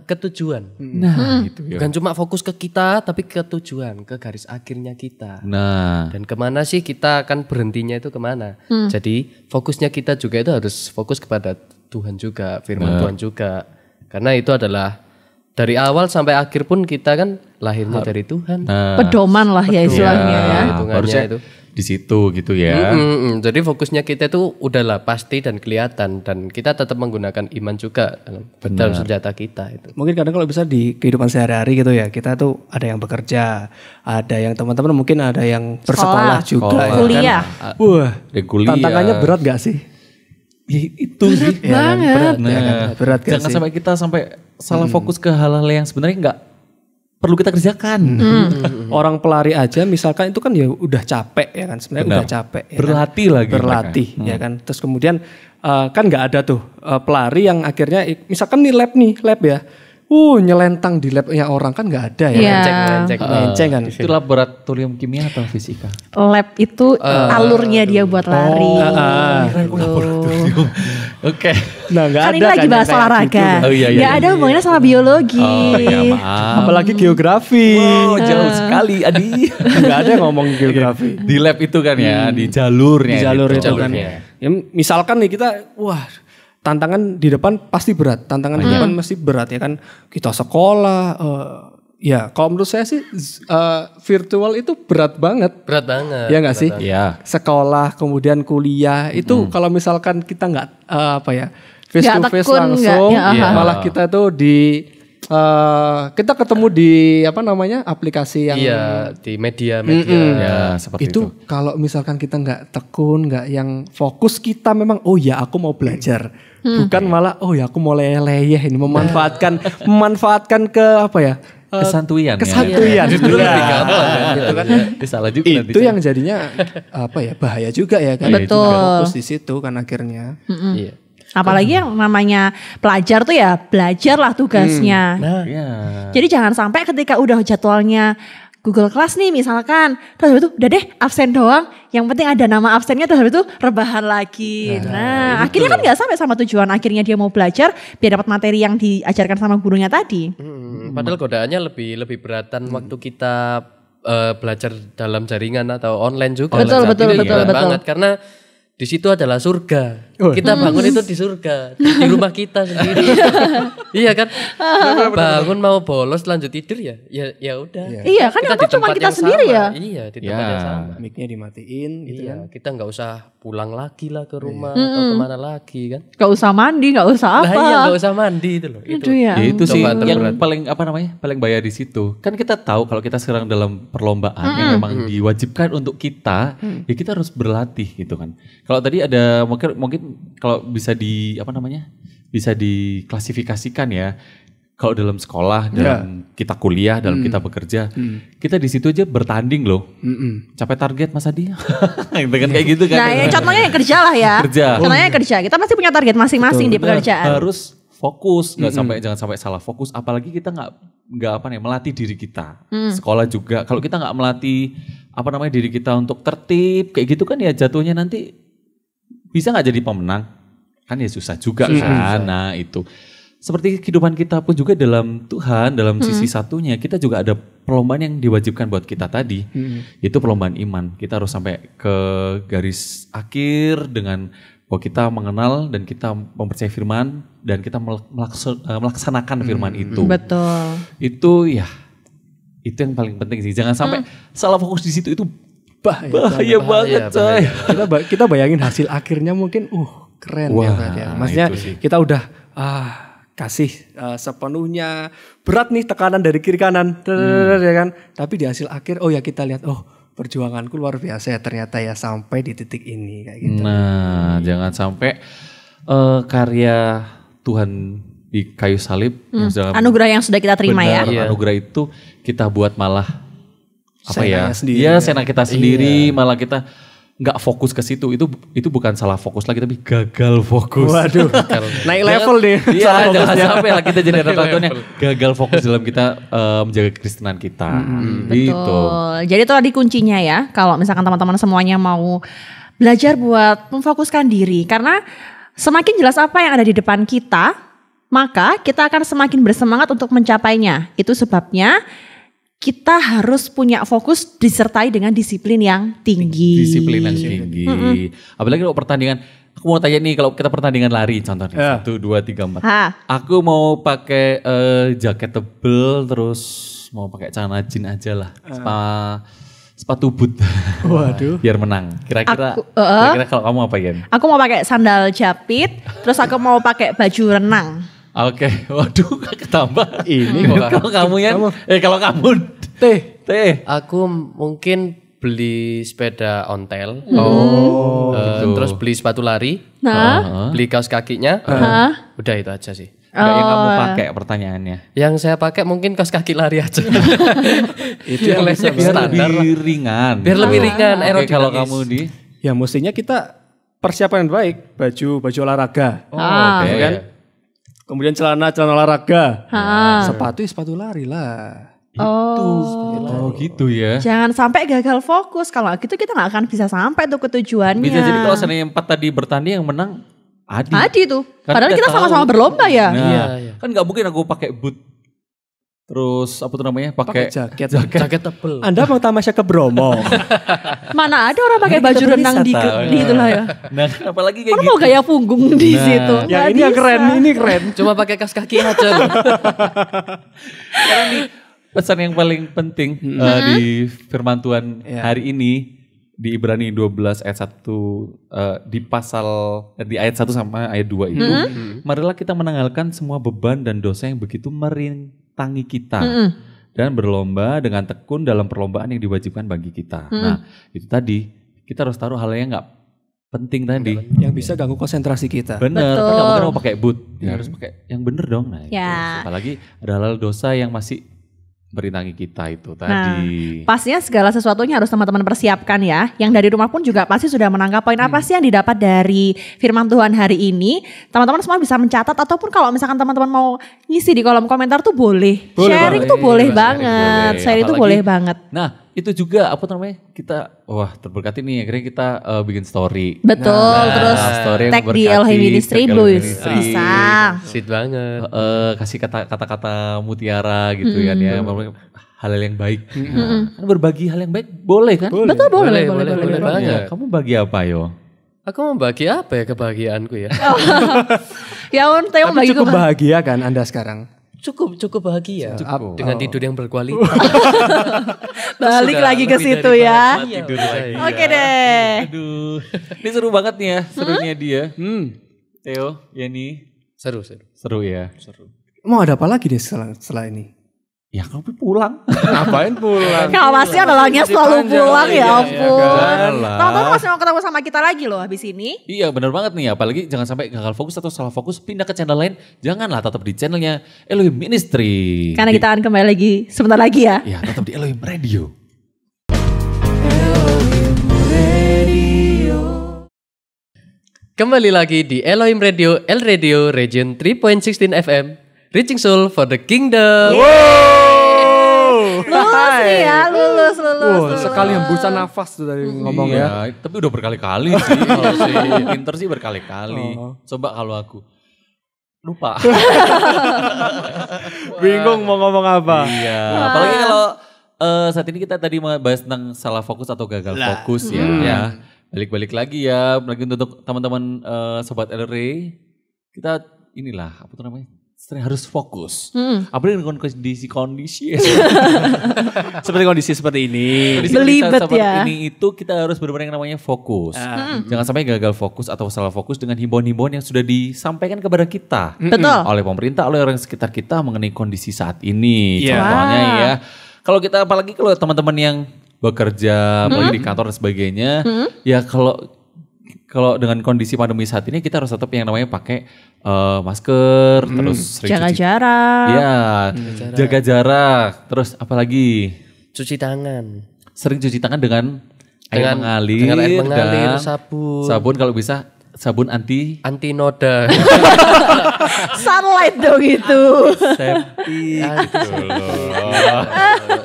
ke tujuan. Nah, itu ya. Bukan cuma fokus ke kita, tapi ke tujuan, ke garis akhirnya kita. Nah, dan kemana sih kita akan berhentinya itu kemana? Jadi fokusnya kita juga itu harus fokus kepada Tuhan juga, firman Tuhan juga. Karena itu adalah dari awal sampai akhir pun kita kan lahirnya dari Tuhan. Pedoman lah ya istilahnya ya. Harusnya itu di situ gitu ya. Jadi fokusnya kita itu udahlah pasti dan kelihatan, dan kita tetap menggunakan iman juga dalam senjata kita itu. Mungkin kadang kalau bisa di kehidupan sehari-hari gitu ya, kita tuh ada yang bekerja, ada yang teman-teman mungkin ada yang bersekolah juga, kuliah. Kan? Wah, tantangannya berat gak sih? Ya, itu sih banget. Berat gak jangan sih? sampai kita salah fokus ke hal-hal yang sebenarnya nggak perlu kita kerjakan. Orang pelari aja misalkan itu kan ya udah capek ya kan, sebenarnya udah capek. Ya berlatih kan? lagi. Berlatih ya kan. Terus kemudian kan nggak ada tuh pelari yang akhirnya misalkan nih lab ya. Nyelentang di labnya orang kan nggak ada ya. Melenceng kan. Itu laboratorium kimia atau fisika? Lab itu alurnya dia buat lari. Oke. Nah, nggak kan ada ini lagi bahas kayak olahraga. Gitu. Nggak ada hubungannya sama biologi. Maaf. Apalagi geografi. Jauh sekali Adi. Nggak ada yang ngomong geografi. Di lab itu kan ya, di jalurnya. Di jalur gitu. itu kan. Ya, misalkan nih kita, tantangan di depan pasti berat. Tantangan di depan pasti berat ya kan. Kita sekolah, ya kalau menurut saya sih virtual itu berat banget. Berat banget. Ya nggak sih? Iya. Sekolah, kemudian kuliah, itu kalau misalkan kita nggak face to face langsung, malah kita tuh kita ketemu di apa namanya aplikasi yang Iya, di media. Ya, seperti itu. Kalau misalkan kita nggak tekun, nggak yang fokus kita memang oh ya aku mau belajar, bukan malah oh ya aku mau leyeh ini memanfaatkan ke apa ya Kesantuyan. Justru lebih gampang gitu kan. Salah juga nanti. Itu yang jadinya apa ya bahaya juga ya kan. Betul. Fokus di situ kan akhirnya. Iya. Apalagi yang namanya pelajar tuh ya belajarlah tugasnya. Ya. Jadi jangan sampai ketika udah jadwalnya Google Class nih misalkan, terus habis itu udah deh absen doang, yang penting ada nama absennya, terus habis itu rebahan lagi. Nah akhirnya kan gak sampai sama tujuan, akhirnya dia mau belajar biar dapat materi yang diajarkan sama gurunya tadi. Padahal godaannya lebih beratan waktu kita belajar dalam jaringan atau online juga. Betul, Saat betul, ini betul, berat betul. banget karena di situ adalah surga. Kita bangun itu di surga, di rumah kita sendiri. Iya kan? Bangun mau bolos lanjut tidur ya udah. Iya kan yang tahu cuma kita sendiri ya. Iya, di tempat yang sama. Mic-nya dimatiin gitu Iya, kan. kita nggak usah pulang lagi lah ke rumah atau kemana lagi kan. Gak usah mandi, gak usah Lah apa. iya, nggak usah mandi itu loh. Itu ya. Ya itu sih Cobaan yang terberat. paling apa namanya paling bahaya di situ. Kan kita tahu kalau kita sekarang dalam perlombaan yang memang diwajibkan untuk kita, ya kita harus berlatih gitu kan. Kalau tadi ada mungkin kalau bisa bisa diklasifikasikan ya. Kalau dalam sekolah, dalam kita kuliah, dalam kita bekerja, kita di situ aja bertanding loh. Capai target masa dia. Dengan kayak gitu kan. Nah ya, contohnya yang kerja lah ya. Kerja. Contohnya yang kerja. Kita pasti punya target masing-masing di pekerjaan. Harus fokus, jangan sampai salah fokus. Apalagi kita nggak melatih diri kita. Sekolah juga. Kalau kita nggak melatih diri kita untuk tertib kayak gitu kan ya jatuhnya nanti bisa nggak jadi pemenang kan ya susah juga kan. Nah itu seperti kehidupan kita pun juga dalam Tuhan dalam sisi satunya kita juga ada perlombaan yang diwajibkan buat kita tadi. Itu perlombaan iman. Kita harus sampai ke garis akhir dengan bahwa kita mengenal dan kita mempercayai firman dan kita melaksanakan firman itu. Betul. Itu yang paling penting sih. Jangan sampai salah fokus di situ itu bahaya banget coy. Kita bayangin hasil akhirnya mungkin keren ya Pak ya. Maksudnya kita udah kasih sepenuhnya berat nih tekanan dari kiri kanan ya kan. Tapi di hasil akhir kita lihat perjuanganku luar biasa ya ternyata ya sampai di titik ini kayak gitu. Nah, jangan sampai karya Tuhan di kayu salib anugerah yang sudah kita terima ya. Anugerah itu kita buat malah sendiri, sena kita sendiri malah kita nggak fokus ke situ. Itu bukan salah fokus lagi tapi gagal fokus. Waduh. Naik level nih. Iya, jangan sampai lah kita jadi anak tontonnya gagal fokus dalam kita menjaga kekristenan kita. Gitu. Betul. Jadi itu tadi kuncinya ya. Kalau misalkan teman-teman semuanya mau belajar buat memfokuskan diri. Karena semakin jelas apa yang ada di depan kita, maka kita akan semakin bersemangat untuk mencapainya. Itu sebabnya kita harus punya fokus disertai dengan disiplin yang tinggi. Disiplin yang tinggi. Apalagi kalau pertandingan, aku mau tanya nih kalau kita pertandingan lari contohnya 1, 2, 3, 4. Aku mau pakai jaket tebel terus mau pakai celana jeans aja lah. Sepatu boot. Waduh. Biar menang. Kira-kira kalau kamu apa ya? Aku mau pakai sandal japit, terus aku mau pakai baju renang. Oke, waduh ketambah. Ini kalau kamu ya, kalau kamu teh. Aku mungkin beli sepeda ontel, Gitu. terus beli sepatu lari, beli kaos kakinya, udah itu aja sih. Enggak yang kamu pakai pertanyaannya. Yang saya pakai mungkin kaos kaki lari aja. Itu yang lainnya Biar standar lah. lebih ringan. Biar lebih ringan. Oke, kalau kamu di ya mestinya kita persiapan yang baik, baju olahraga. oke. Kan? Kemudian celana olahraga. Sepatu lari lah. Gitu ya. Jangan sampai gagal fokus. Kalau gitu kita nggak akan bisa sampai tuh ke tujuannya. Bisa jadi kalau seandainya 4 tadi bertanding yang menang Adi tuh. Kan Padahal kita tahu. sama-sama berlomba ya. Nah, kan nggak mungkin aku pakai boot. Terus apa tuh namanya? Pakai Jaket tebel. Anda mau tamasya ke Bromo? Mana ada orang pakai baju renang di itulah ya. Nah, apalagi kayak Orang gitu. mau gaya punggung di situ. Yang Nggak ini yang bisa. keren, ini keren. Cuma pakai kaos kaki aja. Sekarang nih pesan yang paling penting di firman Tuhan hari ini di Ibrani 12 ayat 1 di ayat 1 sama ayat 2 itu marilah kita menanggalkan semua beban dan dosa yang begitu merintangi kita. Dan berlomba dengan tekun dalam perlombaan yang diwajibkan bagi kita. Nah, itu tadi kita harus taruh hal yang nggak penting tadi. Yang bisa ganggu konsentrasi kita. Bener, kan nggak mungkin mau pakai boot. Ya harus pakai yang bener dong. Nah, itu. Apalagi ada hal dosa yang masih merintangi kita itu tadi. Nah, pastinya segala sesuatunya harus teman-teman persiapkan ya. Yang dari rumah pun juga pasti sudah menangkap poin apa sih yang didapat dari firman Tuhan hari ini. Teman-teman semua bisa mencatat ataupun kalau misalkan teman-teman mau ngisi di kolom komentar tuh boleh. Sharing tuh boleh banget. Sharing itu boleh banget. Nah, itu juga apa namanya? Kita terberkati nih akhirnya kita bikin story. Betul, terus tag di Elohim Ministry Boys. Bisa. Sweet banget. Kasih kata-kata mutiara gitu kan ya. Hal yang baik. Kan berbagi hal yang baik boleh kan? Betul, boleh Ya, banget. kamu bagi apa yo? Aku mau bagi apa ya kebahagiaanku ya? Ya Theo Tapi cukup bahagia kan Anda sekarang? Cukup bahagia. Cukup. Dengan tidur yang berkualitas. Balik lagi ke situ ya. Oke deh. Aduh. Ini seru banget nih ya, serunya dia. Theo, Yani. Seru Ya. Mau ada apa lagi deh setelah ini? Ya kamu pulang. Ngapain pulang? Kalau masih ada lagi selalu pulang ya ampun. Lah. Teman-teman masih mau ketemu sama kita lagi loh habis ini. Iya benar banget nih, apalagi jangan sampai gagal fokus atau salah fokus pindah ke channel lain. Janganlah, tetap di channelnya Elohim Ministry. Karena kita akan kembali lagi sebentar lagi ya. Ya tetap di Elohim Radio. Kembali lagi di Elohim Radio, El Radio, Region 3.16 FM. Reaching Soul for the Kingdom. Lulus nih ya, lulus. Sekali hembusan nafas tuh tadi ngomong ya. Tapi udah berkali-kali sih. Kalau si pinter sih berkali-kali. Coba kalau aku lupa. Bingung mau ngomong apa. Iya. Apalagi kalau saat ini kita tadi bahas tentang salah fokus atau gagal fokus ya. Ya. Balik-balik lagi ya. Lagi untuk teman-teman Sobat LRE. Kita inilah apa tuh namanya? Harus fokus. Apalagi dengan kondisi-kondisi seperti kondisi seperti ini. Belibet seperti ya. ini itu kita harus benar-benar yang namanya fokus. Jangan sampai gagal fokus atau salah fokus dengan himbauan-himbauan yang sudah disampaikan kepada kita. Betul. Oleh pemerintah, oleh orang sekitar kita mengenai kondisi saat ini. Yeah. Contohnya ya. Kalau kita apalagi kalau teman-teman yang bekerja, apalagi di kantor dan sebagainya. Ya kalau dengan kondisi pandemi saat ini kita harus tetap yang namanya pakai masker, terus sering Jaga cuci, jarak. ya, jaga jarak, terus apalagi Cuci tangan. sering cuci tangan dengan air mengalir, dengan air mengalir, dan sabun kalau bisa sabun anti noda. Sunlight dong itu. septic.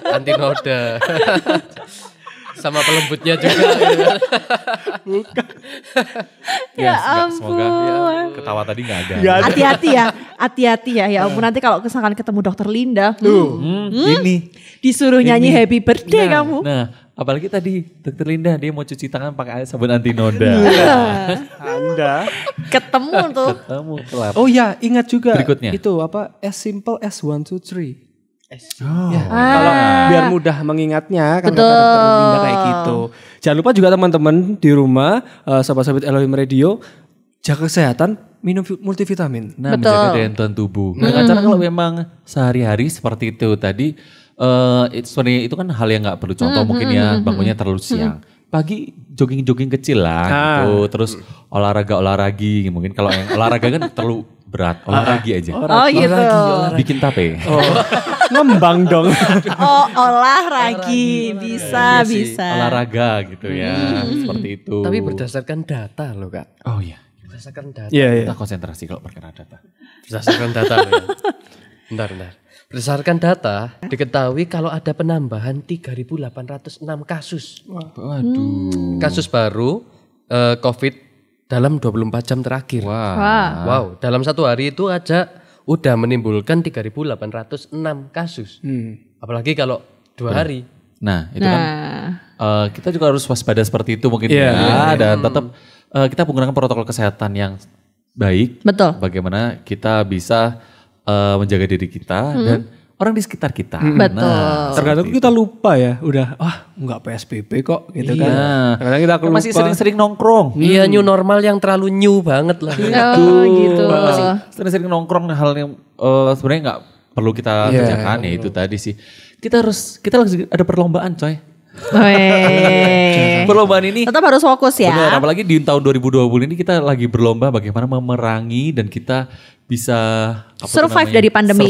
Anti noda. Sama pelembutnya juga. Ya Semoga ampun. ketawa tadi nggak ada. Hati-hati ya. Ya ampun nanti kalau misalkan ketemu Dokter Linda. Ini. Disuruh nyanyi happy birthday kamu. Nah, apalagi tadi Dokter Linda dia mau cuci tangan pakai sabun anti noda. Anda. Ketemu tuh. Kamu kelar. Oh ya, ingat juga Berikutnya. itu apa? As simple as 1, 2, 3. Oh. Kalau biar mudah mengingatnya kan Betul. kata Dokter Linda kayak gitu. Jangan lupa juga teman-teman di rumah, sahabat-sahabat Elohim Radio, jaga kesehatan, minum multivitamin. Nah, Betul. menjaga daya tahan tubuh. Nah, karena kalau memang sehari-hari seperti itu tadi, sebenarnya itu kan hal yang nggak perlu contoh mungkin ya bangunnya terlalu siang. Pagi jogging-jogging kecil lah gitu, terus olahraga-olahragi mungkin kalau yang olahraga kan terlalu berat, olahragi aja. Oh gitu. Bikin tape. Ngembang dong. Oh olahragi bisa. Olahraga gitu ya, seperti itu. Tapi berdasarkan data loh Kak. Oh iya, Berdasarkan data. Iya, kita konsentrasi kalau perkara data. Berdasarkan data loh ya. Bentar. Berdasarkan data, diketahui kalau ada penambahan 3.806 kasus. Waduh. Kasus baru COVID dalam 24 jam terakhir. Wow, dalam satu hari itu aja udah menimbulkan 3.806 kasus. Apalagi kalau 2 hari. Nah, itu kan kita juga harus waspada seperti itu mungkin ya. Dan tetap kita menggunakan protokol kesehatan yang baik. Betul. Bagaimana kita bisa menjaga diri kita dan orang di sekitar kita. Betul. Terkadang kita lupa ya, udah enggak PSBB kok gitu kan. Terkadang kita lupa. Masih sering-sering nongkrong. Iya, new normal yang terlalu new banget lah. Oh gitu. Masih sering-sering nongkrong hal yang sebenarnya nggak perlu kita kerjakan ya itu tadi sih. Kita lagi ada perlombaan coy. Perlombaan ini tetap harus fokus ya. Benar, apalagi di tahun 2020 ini kita lagi berlomba bagaimana memerangi dan kita bisa survive dari pandemi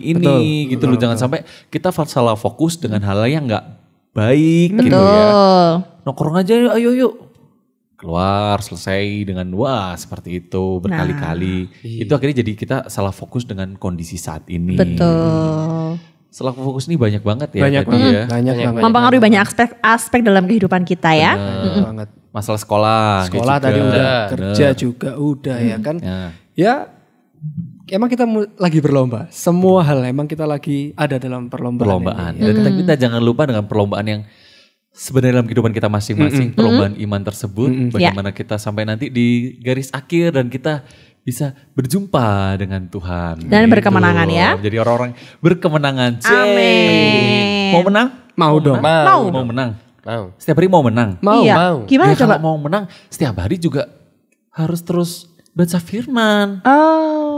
ini. Betul, gitu loh. Jangan sampai kita salah fokus dengan hal yang nggak baik gitu ya. Nongkrong aja ayo yuk. Keluar selesai dengan wah seperti itu berkali-kali. Itu akhirnya jadi kita salah fokus dengan kondisi saat ini. Betul. Salah fokus ini banyak banget ya. Banyak banget. Mempengaruhi banyak aspek dalam kehidupan kita ya. Banget. Masalah sekolah juga. Tadi udah, kerja juga udah ya kan. Ya emang kita lagi berlomba. Semua hal emang kita lagi ada dalam perlombaan. Dan kita jangan lupa dengan perlombaan yang sebenarnya dalam kehidupan kita masing-masing, perlombaan iman tersebut, bagaimana kita sampai nanti di garis akhir dan kita bisa berjumpa dengan Tuhan. Dan berkemenangan ya. Jadi orang-orang berkemenangan. Amin. Mau menang? Mau dong. Mau menang. Mau. Setiap hari mau menang. Mau. Gimana coba? Kalau mau menang, setiap hari juga harus terus baca firman.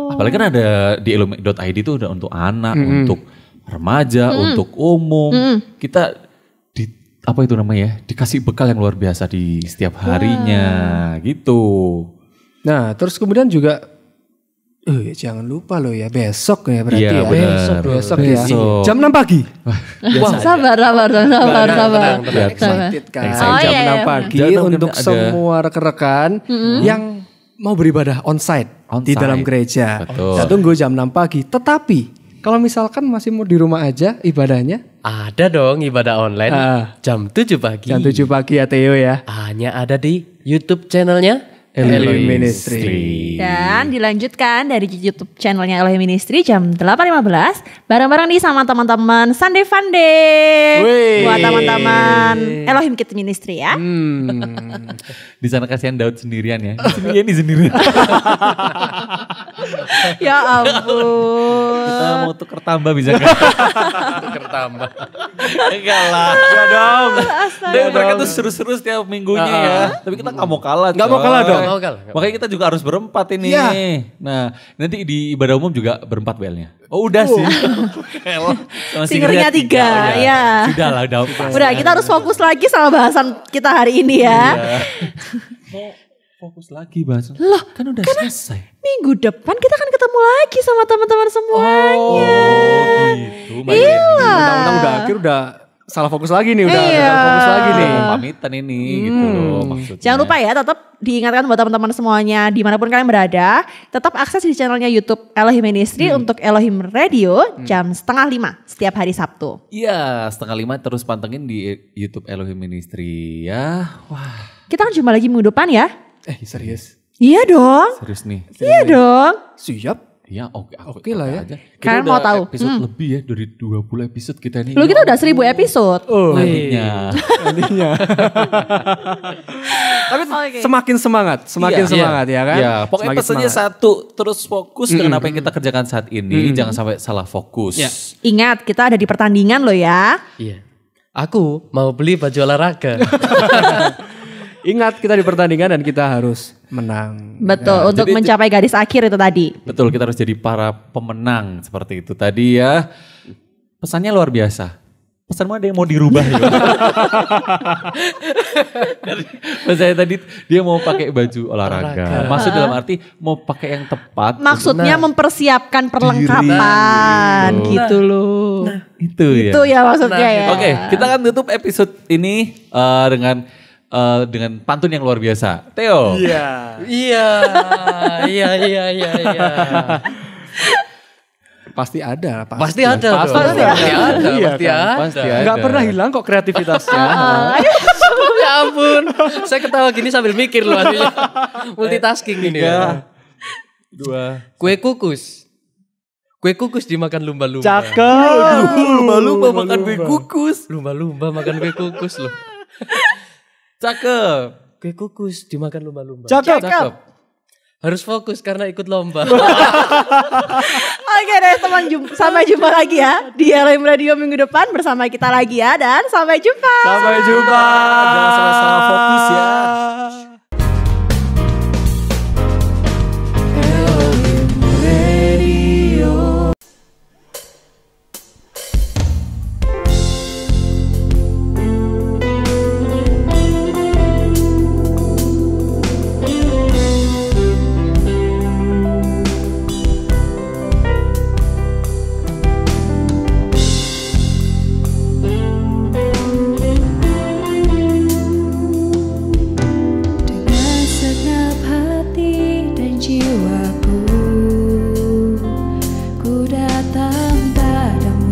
Apalagi kan ada di elome.id itu udah untuk anak, untuk remaja, untuk umum. Kita dikasih bekal yang luar biasa di setiap harinya gitu. Nah terus kemudian juga jangan lupa loh ya besok ya berarti ya. Besok ya. Jam 6 pagi. Wah, sabar. Excited kan. Jam 6 pagi untuk semua rekan-rekan yang mau beribadah onsite di dalam gereja. Kita tunggu jam 6 pagi. Tetapi kalau misalkan masih mau di rumah aja ibadahnya? Ada dong ibadah online jam 7 pagi. Jam 7 pagi ya Theo ya. Hanya ada di YouTube channelnya Elohim Ministry. Dan dilanjutkan dari YouTube channelnya Elohim Ministry jam 8.15. Bareng-bareng nih sama teman-teman Sunday Fun Day. Buat teman-teman Elohim Kids Ministry ya. Di sana kasihan Daud sendirian ya. Di sendirian. Ya ampun. Kita mau tuker tambah bisa gak? Tuker tambah. Enggak lah. Ya dong. Mereka tuh seru-seru setiap minggunya ya. Tapi kita gak mau kalah. Gak mau kalah dong. Makanya kita juga harus berempat ini. Nah nanti di ibadah umum juga berempat belnya. Oh udah sih. Singernya 3 ya. Sudah lah Daud. Udah kita harus fokus lagi sama bahasan kita hari ini ya. Fokus lagi bahasan. Loh kan udah selesai. Minggu depan kita akan ketemu lagi sama teman-teman semuanya. Gitu. Undang-undang udah akhir udah salah fokus lagi nih. Udah fokus lagi nih. Pamitan ini gitu loh maksudnya. Jangan lupa ya tetap diingatkan buat teman-teman semuanya dimanapun kalian berada. Tetap akses di channelnya YouTube Elohim Ministry untuk Elohim Radio jam 4:30 setiap hari Sabtu. Iya 4:30 terus pantengin di YouTube Elohim Ministry ya. Wah. Kita kan jumpa lagi minggu depan ya. Serius? Iya dong. Serius nih. Iya dong. Siap. Iya oke lah ya. Kalian mau tahu? Episode lebih ya dari 20 episode kita nih. Loh kita udah 1000 episode. Nantinya. Tapi semakin semangat ya kan. Iya, pokoknya pesannya satu, terus fokus dengan apa yang kita kerjakan saat ini, jangan sampai salah fokus. Ya. Ingat kita ada di pertandingan loh ya. Iya. Aku mau beli baju olahraga. Ingat kita di pertandingan dan kita harus menang. Betul, untuk mencapai garis akhir itu tadi. Betul, kita harus jadi para pemenang seperti itu tadi ya. Pesannya luar biasa. Pesanmu ada yang mau dirubah ya? Pesannya tadi dia mau pakai baju olahraga. Maksud dalam arti mau pakai yang tepat. Maksudnya mempersiapkan perlengkapan gitu loh. Nah, itu ya. Itu ya maksudnya ya. Oke, kita akan tutup episode ini dengan pantun yang luar biasa. Theo. Iya. Pasti ada. Pasti ada. Gak pernah hilang kok kreativitasnya. Ya ampun. Saya ketawa gini sambil mikir loh artinya. Multitasking ini ya. 2. Kue kukus. Kue kukus dimakan lumba-lumba. Cakep. Lumba-lumba makan kue kukus. Lumba-lumba makan kue kukus loh. Cakep. Kue kukus dimakan lumba-lumba. Cakep. Harus fokus karena ikut lomba. Oke deh teman, sampai jumpa lagi ya di Elohim Radio minggu depan bersama kita lagi ya. Dan sampai jumpa. Jangan sampai salah fokus ya. datang padamu.